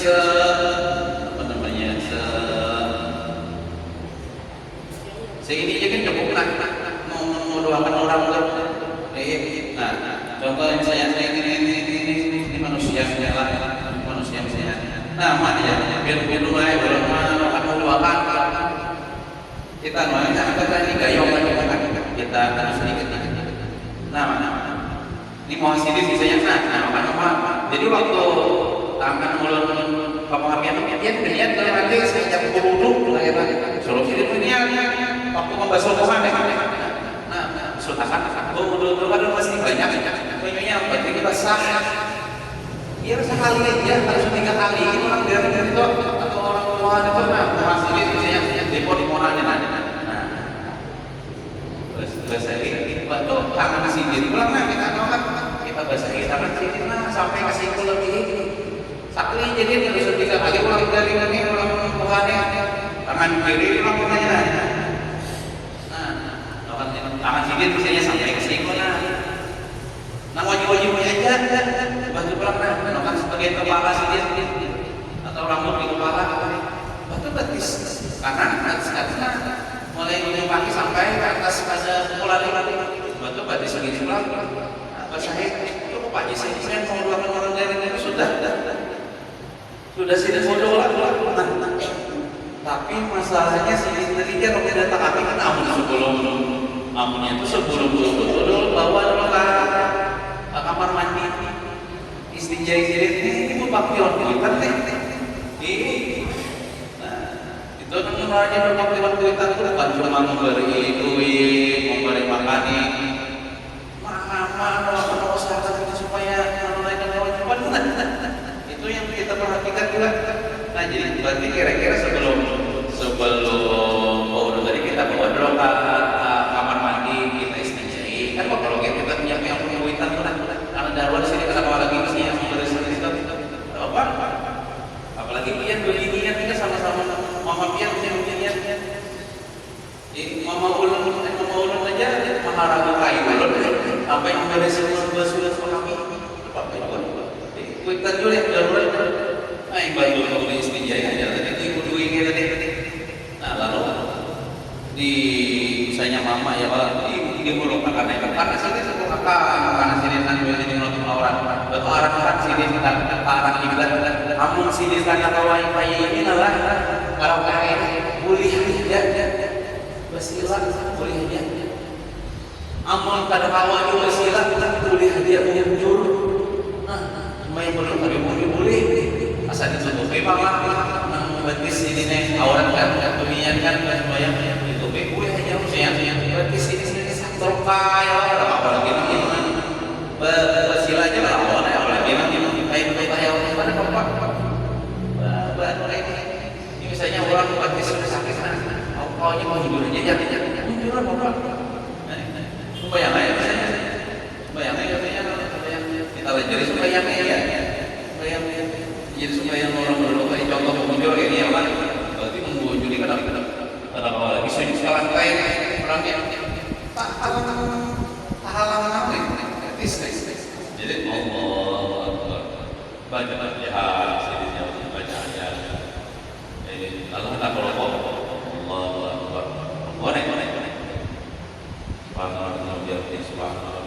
ini aja kan cukup mau doakan orang tuh. Nah, contoh misalnya saya ini manusia misalnya. Nah, makanya biar mulai akan doakan kita namanya angkat ini gayung kita sedikit. Nah, ini mau sini misalnya jadi waktu tangan mulai pemahaman dia niat dalam hati sejak berwudu solusi itu niat waktu membasuh tuhan sultakan wudu kan masih banyak punyanya berarti kita sah ya sekali aja harus 3 kali ini orang dari itu atau orang tua itu masih misalnya depo di moralnya terus lagi waktu tangan di sini pulang kita basahi tangan sini sampai ke siku lebih sakli jadi harus 3 kali pulang dari ini pulang Tuhannya tangan kiri pulang Tuhannya tangan sini misalnya sampai ke siku wajib aja bantu pulang kan sebagai kepala sini atau rambut di kepala batu betis karena mulai pagi sampai ke atas pada mulai batu betis segini pulang basahi cukup aja sih saya mau doakan orang dari itu sudah tidak bodoh lah. Tapi masalahnya sendiri kalau kita datang kami kan amunnya itu sebelum betul bawa ke kamar mandi istinja ini pun pakai orang itu namanya orang kuitan itu bukan cuma memberi duit, memberi makanan mana usahakan supaya menunaikan kewajiban itu yang kita perhatikan juga. Nah jadi berarti kira-kira sebelum udah tadi kita bawa dulu ke kamar mandi kita istinjai kan kalau kita punya yang punya kuitan tuh karena darurat di sini kalau lagi mesti yang memberi sertifikat apa apalagi pian beginian kita sama-sama mama pian beginian mama ulun aja maharaga kayu ulun apa yang memberi sertifikat sudah kami apa itu kuitan juga yang darurat bantu kalau istinjai aja tadi itu ini tadi nah lalu di misalnya mama ya Pak di mulut karena sini suka karena sini nanti di mulut orang betul orang sini kita arah kiblat amun sini karena kawai ini lah kalau kayak boleh dia bersilah boleh dia amun pada kawai bersilah boleh dia menyuruh main belum tapi boleh asal itu memang betis ini nih awal kan pemilihan kan banyak itu gue hanya usia betis ini satu kaya apalagi ini bersilah aja lah apalagi ini kain kaya pada bapak baru ini misalnya orang betis sakit pokoknya mau hidur aja hidur bapak bayang kita belajar supaya jadi supaya orang berdoa contoh muncul ini ya kan berarti mengunjuli kan kalau lagi sekalian kain orang yang tak halangan apa jadi Allah baca jihad sininya baca aja ini lalu kita kalau Allah boleh subhanallah bihamdihi subhanallah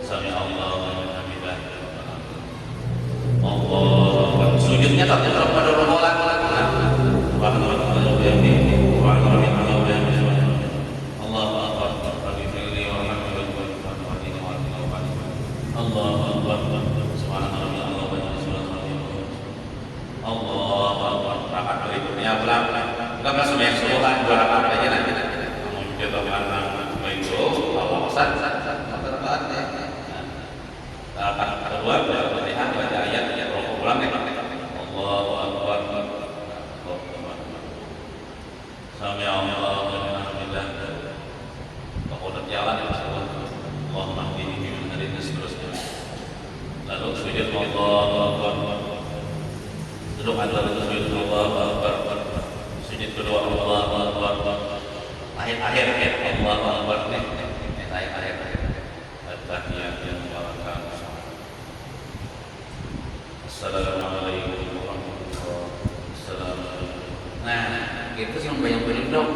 sami Allah Allah sujudnya tak terlalu pada robolan Allah berikutnya pulang enggak masuk yang suluhan 2 rakaat aja nanti namun kita menang itu Allah Ustaz rakaat ya rakaat kedua Al-Fatihah baca ayat ya rukuk pulang ya Allahu Akbar Sami Allahu liman hamidah kemudian jalan ya Allahumma hdini fiman hadayta seterusnya lalu sujud Allahu Akbar duduk antara sujud Allahu Akbar sujud kedua Allahu Akbar akhir Allahu Akbar akhir Al-Fatihah yang melakukan Assalamualaikum warahmatullahi wabarakatuh. Nah, itu yang banyak dong.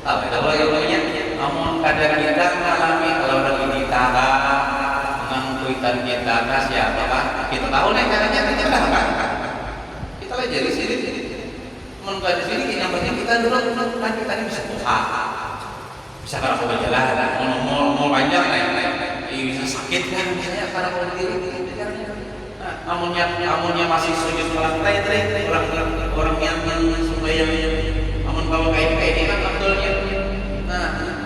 Kalau yang banyak, namun kadang kita mengalami kalau lagi ditara, mengangkutan kita siapa kan? Kita tahu nih caranya kita kan? Kita aja di sini. Menurut di sini yang banyak kita dulu kan kita ini bisa usaha, bisa kalau berjalan, mau panjang bisa sakit kan? Misalnya karena kalau diri. Amunnya masih sujud lantai orang yang sembahyang amun bawa kain ini kan abdulnya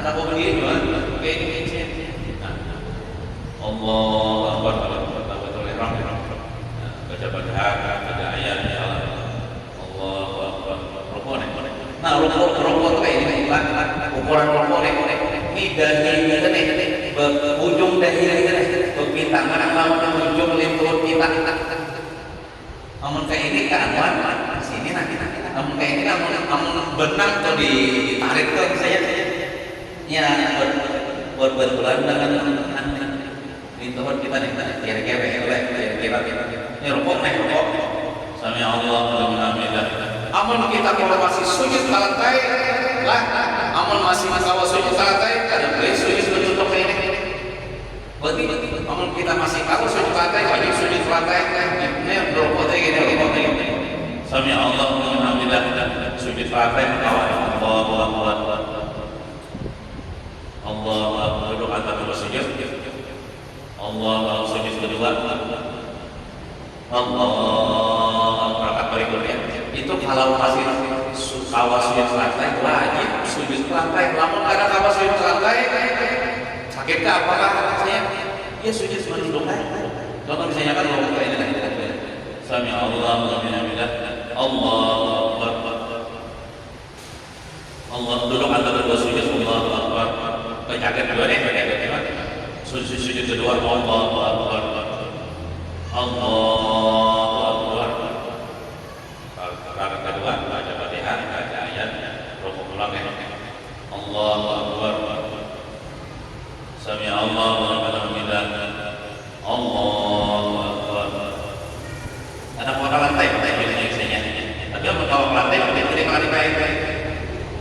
ada berdiri juga kain ini Allah Akbar betul baca ayat ya Allah Akbar rukun nah rukun itu kayak ini ukuran rukun ini dahi ujung dahi tangan sama ujung lintut kita namun kayak ini kan sini nanti namun kayak ini namun benang tuh ditarik tuh saya ya buat bulan dengan lintut kita nih kira-kira ini rukuk Sami Allah liman hamidah amun kita kalau masih sujud ke lantai lah amun masih kalau sujud ke lantai ada boleh sujud untuk ini berarti namun kita masih tahu sujud lantai wajib sujud lantai ini berapa gini Sami Allah liman hamidah sujud lantai berkawan Allahu Akbar duduk antara sujud Allahu sujud kedua Allah rakaat berikutnya itu kalau masih kawas sujud lantai wajib sujud lantai namun ada kawas sujud lantai sakit apakah saya ya sujud duduk contoh misalnya kan lo kayak ini Sami Allah liman hamidah Allahu Akbar Allah duduk antara dua sujud Allahu Akbar kaget dua deh sujud kedua Allahu Akbar Allahu Akbar rakaat kedua baca Fatihah baca ayat rukuk ulang Allahu Akbar Sami Allah liman hamidah Allahu Akbar ada orang lantai biasanya tapi kalau lantai tidak kali baik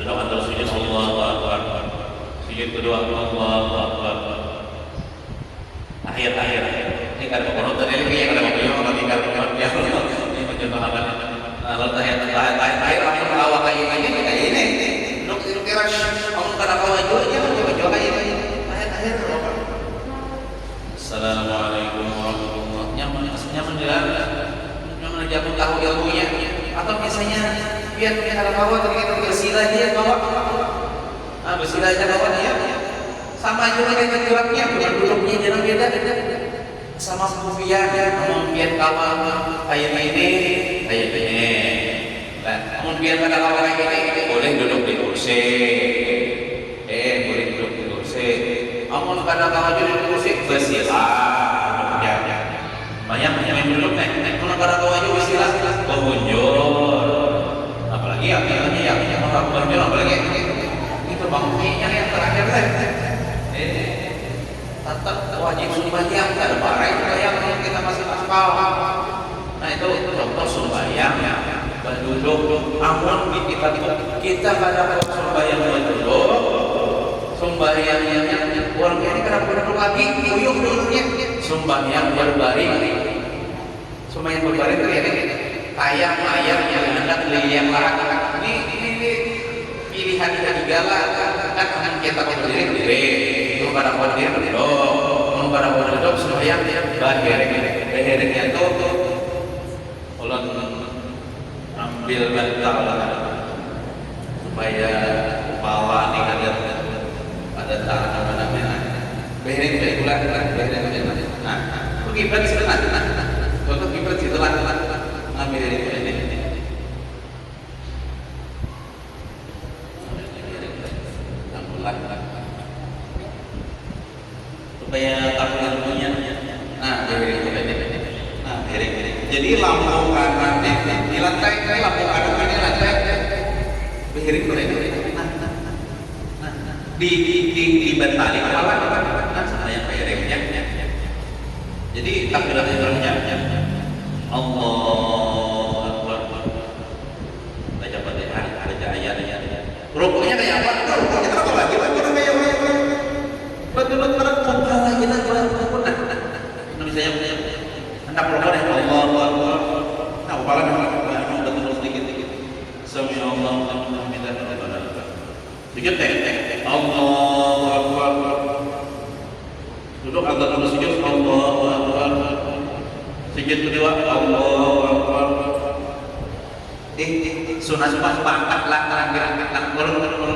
duduk antara sujud Allahu Akbar sujud kedua Allahu Akbar akhir ini kan kalau tadi lagi yang ada mobil orang tinggal dia ini pencontohan kalau akhir awal kayak ini duduk kira kamu kada kawan juga kayak Assalamualaikum warahmatullahi wabarakatuh nyaman jatuh tahu ilmunya atau misalnya biar ada kawan kita bersila dia bawa bersila aja kawan ya sama juga dengan geraknya bukan duduknya jangan beda sama kufiahnya kemudian kawan kayak ini kemudian ada kawan kayak ini boleh duduk di kursi boleh duduk di kursi amun kada kawan duduk di kursi bersila banyak yang duduk naik amun kada kawan juga bersila berunjur apalagi yang orang berunjur apalagi itu bangkinya yang terakhir tetap wajib sembahyang ada barang yang kita masih hafal nah itu contoh sembahyang berduduk amun kita pada sembahyang berduduk sembahyangnya orangnya ini kenapa duduk lagi uyuk duduknya sembahyang berbaring sembahyang berbaring itu ya tayang ayam yang hendak yang larat ini pilihan ketiga lah kan kita berdiri itu pada berdiri duduk pada duduk sembahyang lehernya itu ulun ambil sambil bantal supaya kepala nih kalian ada tangan apa namanya beherin kayak bulan beherin nah kiblat sebenarnya untuk kiblat itu lah ngambil ini supaya tahu ilmunya. Nah, jadi lampu kanan di lantai ini lampu kanan ini lantai behiring boleh. Di bantali kepala nah saya behiringnya. Jadi takbiratul ihramnya Allahu Akbar. Baca Fatihah, baca ayat-ayat. Rukuknya kayak apa? Rukuknya kenapa lagi? Orang kayak betul-betul kepala kita berputar. Misalnya hendak berdoa Allahu Akbar. Nah, kepala memang betul sedikit. Sami Allahu liman hamidah. Sedikit Allahu Akbar. Duduk agak dulu sujud Allahu Akbar. Sujud kedua Allahu Akbar. Sunat pangkat lah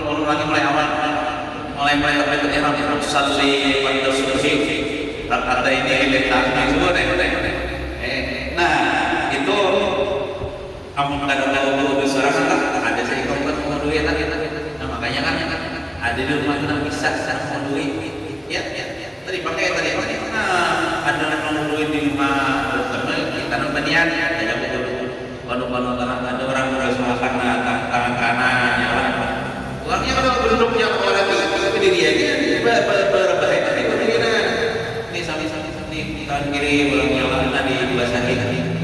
ulun lagi mulai awal mulai takbiratul ihram salli pada subhi rakaat ini letak itu nah itu amun kada tahu besar ada saya ikut mau duit nah makanya kan ada di rumah itu bisa mau duit ya tadi pakai tadi nah ada yang mau duit di rumah kita nembanian ada betul kalau ada orang berusaha tangan kanannya orangnya kalau berduduk yang orang lagi diri aja berbahaya ini sami-sami nih tangan kiri orang jalan tadi dibasahin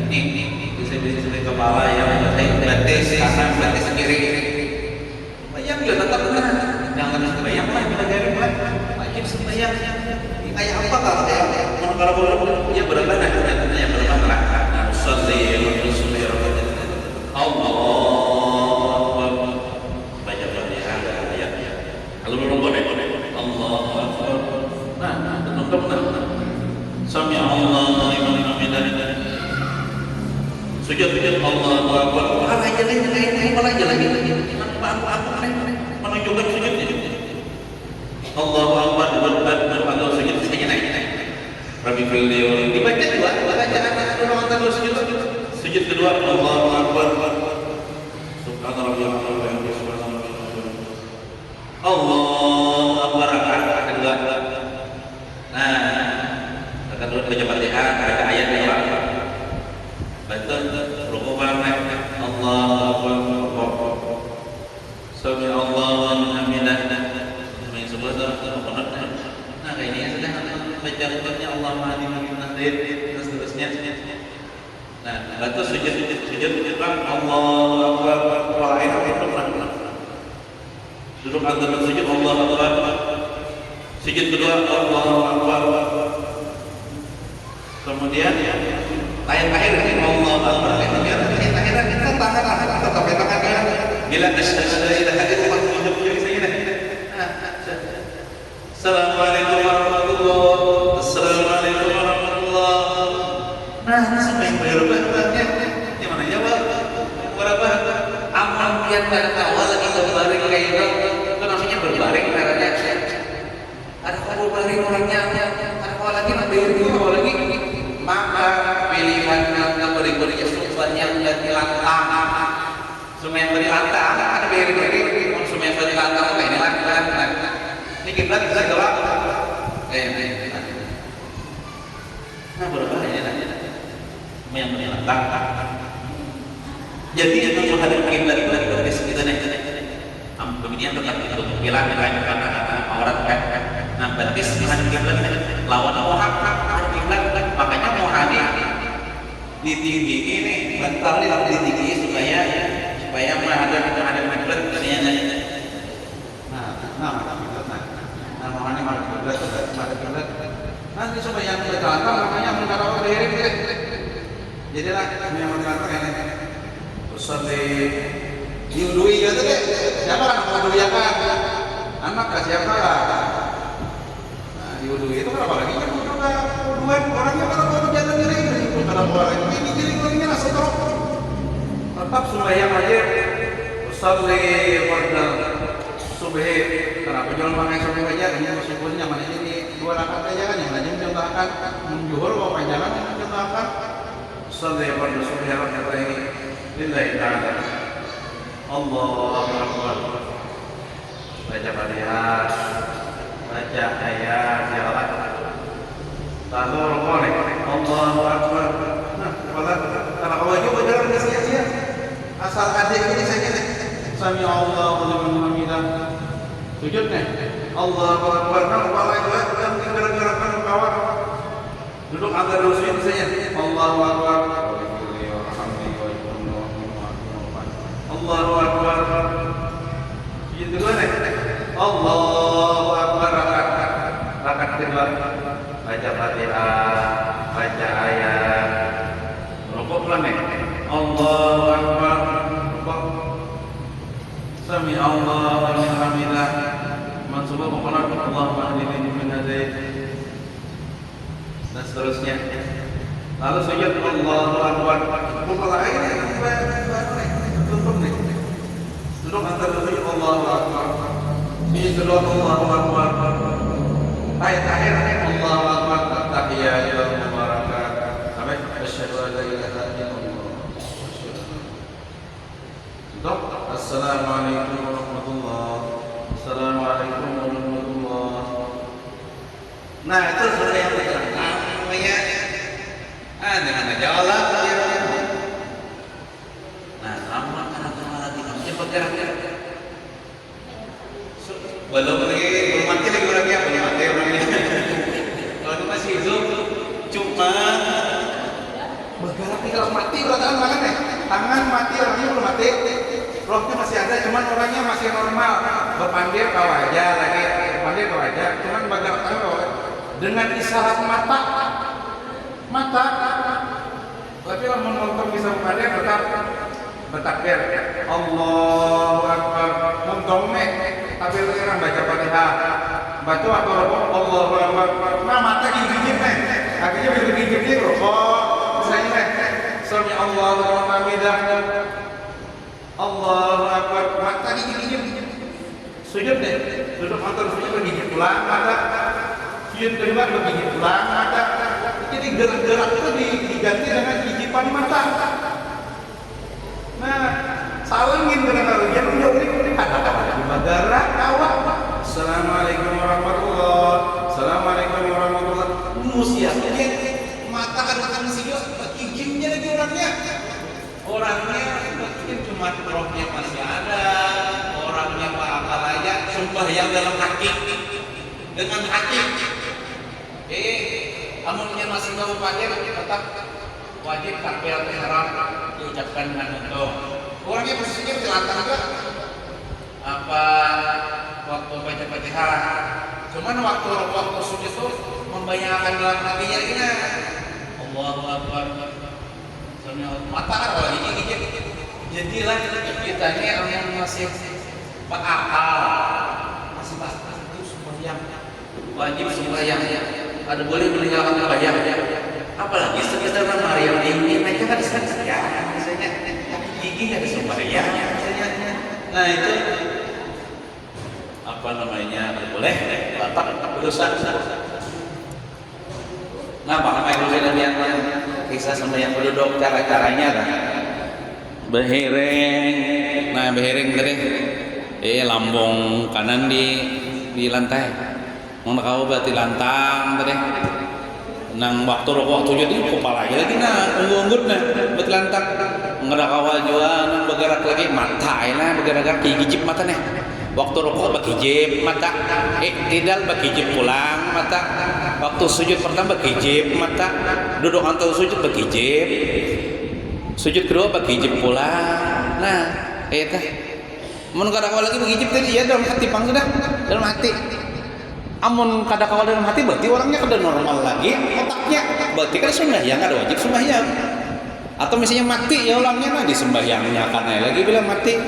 nih bisa kepala yang batis kanan batis kiri bayang juga tetap benar jangan harus bayang lah kita garing lah wajib sembayang kayak apa kalau ya berapa ya berapa lah usolli Allah baca Fatihah ayatnya. Kalau belum boleh Allahu Akbar. Nah, tenang. Sami Allahu liman hamidah. Sujud Allahu Akbar. Malah jalan menunjukkan sujudnya. Allahu Akbar atau sujud saja naik. Rabbi fil dibaca dua bacaan orang tahu sujud kedua Allahu Akbar. Subhanallah Allahu Akbar rakaat kedua. Nah, rakaat kedua baca Fatihah, baca ayat yang apa? Betul, rukuk bareng. Allahu Akbar. Sami Allahu liman hamidah. Main sebelah nah, kayak ini sudah baca rukuknya Allahumma hadina min nahdin terus seterusnya. Nah, lalu sujud Allahu Akbar wa itu duduk antara sujud Allahu Akbar. Sujud kedua Allahu Akbar. Kemudian ayat-ayat Allahu Akbar. Kemudian ayat-ayat kita tangan bila asyhadu la ilaha illallah Muhammadur Rasulullah. Assalamualaikum warahmatullahi Assalamualaikum warahmatullahi. Nah, sampai berubah-ubahnya. Di mana jawab? Berapa? Amal yang pada awal lagi berbaring kayak itu namanya berbaring karena ada berbaring orangnya ada awal lagi awal lagi maka pilihan yang berikutnya semuanya menjadi lantang semua yang beri lantang ada beri semua yang beri lantang kayak ini lantang ini kiblat bisa gelap nah berapa ini yang beri lantang jadi yang menghadap kiblat itu dari sekitar kemudian tetap itu pilar karena aurat nah batis menghadap kiblat lawan mohak menghadap kiblat makanya mohani ditinggi ini bantal ditinggi supaya menghadap kiblat nah mohani menghadap kiblat nanti supaya yang bertantang makanya menghadap kiblat jadilah yang bertantang ini usolli diudui gitu deh siapa kan mau duyakan anak kan siapa nah diudui itu berapa lagi kan uduan orangnya kalau jalan diri kalau orang ini diri orangnya langsung terus tetap sembahyang aja Salli fardal subhi. Kenapa jual pakai subhi aja? Ini meskipun nyaman ini 2 rakaat aja kan, yang lainnya mencontohkan menjuhur mau panjangan yang mencontohkan. Salli fardal subhi rakaatain lillahi ta'ala. Allahu akbar. Baca Fatihah, baca ayat ya Allah. Lalu rukuk. Allahu akbar. Nah, kalau wajib jangan sia-sia. Asal adik ini saja nih. Sami Allahu liman hamidah. Sujud nih. Allahu akbar. Nah, kepala itu yang gerak-gerakkan kawan. Duduk agak dulu sujud saja. Allahu akbar. Allahu akbar. Sujud dulu nih. Allahu akbar. Rakaat kedua. Baca Fatihah, baca ayat. Rukuk pula nih. Allahu akbar. Sami Allahu liman hamidah. Man subhanahu Allahumma hadini min hadaik. Dan seterusnya. Lalu sujud Allahu akbar. Kepala air tutup nih. Duduk antara sujud Allahu akbar. Sujud kedua Allahu akbar. Ayat akhir Allahu akbar. Tahiyatul mubarakat. Sampai asyhadu an la ilaha illallah. Assalamualaikum warahmatullahi. Assalamualaikum warahmatullahi. Nah, itu sudah yang namanya dengan jalan. Nah, sama anak-anak lagi namanya bergerak-gerak. Belum mati lagi orangnya, belum mati orangnya. Kalau itu masih hidup, cuma bergerak tinggal mati belakang banget nih. Tangan mati, orangnya belum mati. Rohnya masih ada, cuman orangnya masih normal. Berpandir kau aja lagi, berpandir kau aja. Cuman bergerak kau dengan isyarat mata. Tapi kalau menonton bisa berpandir tetap bertakbir. Allahu akbar. Mendomek. Tapi sekarang baca Fatihah. Baca atau rukuk Allahu akbar. Nah, mata gigit nih. Akhirnya begitu gigit rukuk. Misalnya Sami Allahu liman hamidah. Allahu akbar. Mata gigit. Sujud deh. Duduk antar sujud bergigit pulang mata. Sujud kedua bergigit pulang mata. Jadi gerak-gerak itu diganti dengan gigitan mata. Nah, salingin dengan kalian menjauh ini gerak awak. Assalamualaikum warahmatullahi. Assalamualaikum warahmatullahi. Musiasnya mata kan sih gigimnya lagi orangnya mungkin cuma rohnya masih ada, orangnya bakal aja sembahyang dalam hati dengan hati. Amunnya masih mau pakai tetap wajib takbiratul ihram diucapkan dengan itu. Orangnya posisinya celana juga apa waktu baca Fatihah. Cuman waktu sujud itu membayangkan dalam hatinya gini. Allahu akbar. Mata kan kalau gigit. Jadilah kita ini yang masih berakal, masih itu sembahyang wajib sembahyang. Ada boleh meninggalkan sembahyang. Apalagi sekitar Maryam ini mereka kan sembahyang misalnya. Gigi ada sembahyang misalnya. Nah itu apa namanya boleh batak berusaha. Nah Pak Michael saya lihat kisah sembahyang penduduk cara-caranya kan behiring. Nah behiring tadi lambung kanan di lantai mau kau berarti lantang tadi nang waktu sujud itu kepala lagi nah unggut nah bet lantang ngerak awal juga nang bergerak lagi mata lah bergerak gigip mata nih waktu rukuk bergijip mata tidak bergijip pulang mata waktu sujud pertama bergijip mata duduk antar sujud bergijip sujud kedua bergijip pulang. Nah itu mun kada awal lagi bergijip tadi ya dalam hati pang sudah dalam hati. Amun kada kawal dalam hati berarti orangnya kada normal lagi otaknya berarti kan sembahyang ada wajib sembahyang atau misalnya mati ya orangnya nah di sembahyangnya karena lagi bilang mati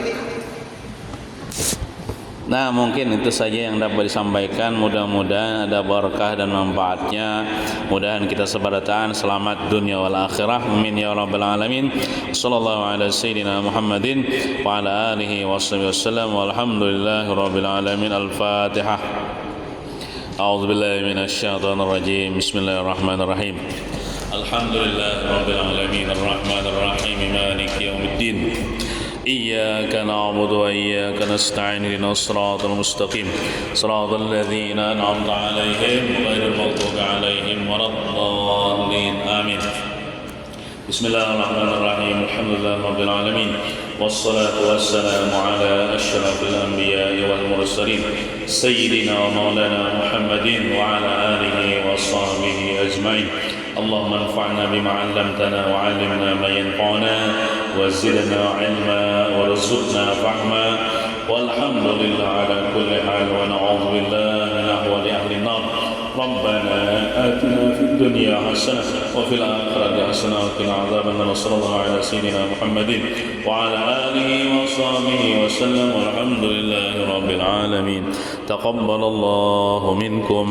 Nah, mungkin itu saja yang dapat disampaikan. Mudah-mudahan ada berkah dan manfaatnya. Mudahan kita sebaratan selamat dunia wal akhirah. Amin ya rabbal alamin. Sallallahu ala sayyidina Muhammadin wa ala alihi wasallam. Walhamdulillahi rabbil alamin. Al-Fatihah. A'udzu billahi minasy syaithanir rajim. Bismillahirrahmanirrahim. Alhamdulillahi rabbil alamin. Arrahmanir rahim. Maliki yaumiddin. إياك نعبد وإياك نستعين اهدنا الصراط المستقيم صراط الذين أنعمت عليهم غير المغضوب عليهم ولا الضالين آمين بسم الله الرحمن الرحيم الحمد لله رب العالمين والصلاة والسلام على أشرف الأنبياء والمرسلين سيدنا ومولانا محمد وعلى آله وصحبه أجمعين اللهم انفعنا بما علمتنا وعلمنا ما ينفعنا وزدنا علما وارزقنا فهما والحمد لله على كل حال ونعوذ بالله من أحوال أهل النار ربنا آتنا في الدنيا حسنة وفي الآخرة حسنة وقنا عذاب النار صلى الله على سيدنا محمد وعلى آله وصحبه وسلم والحمد لله رب العالمين تقبل الله منكم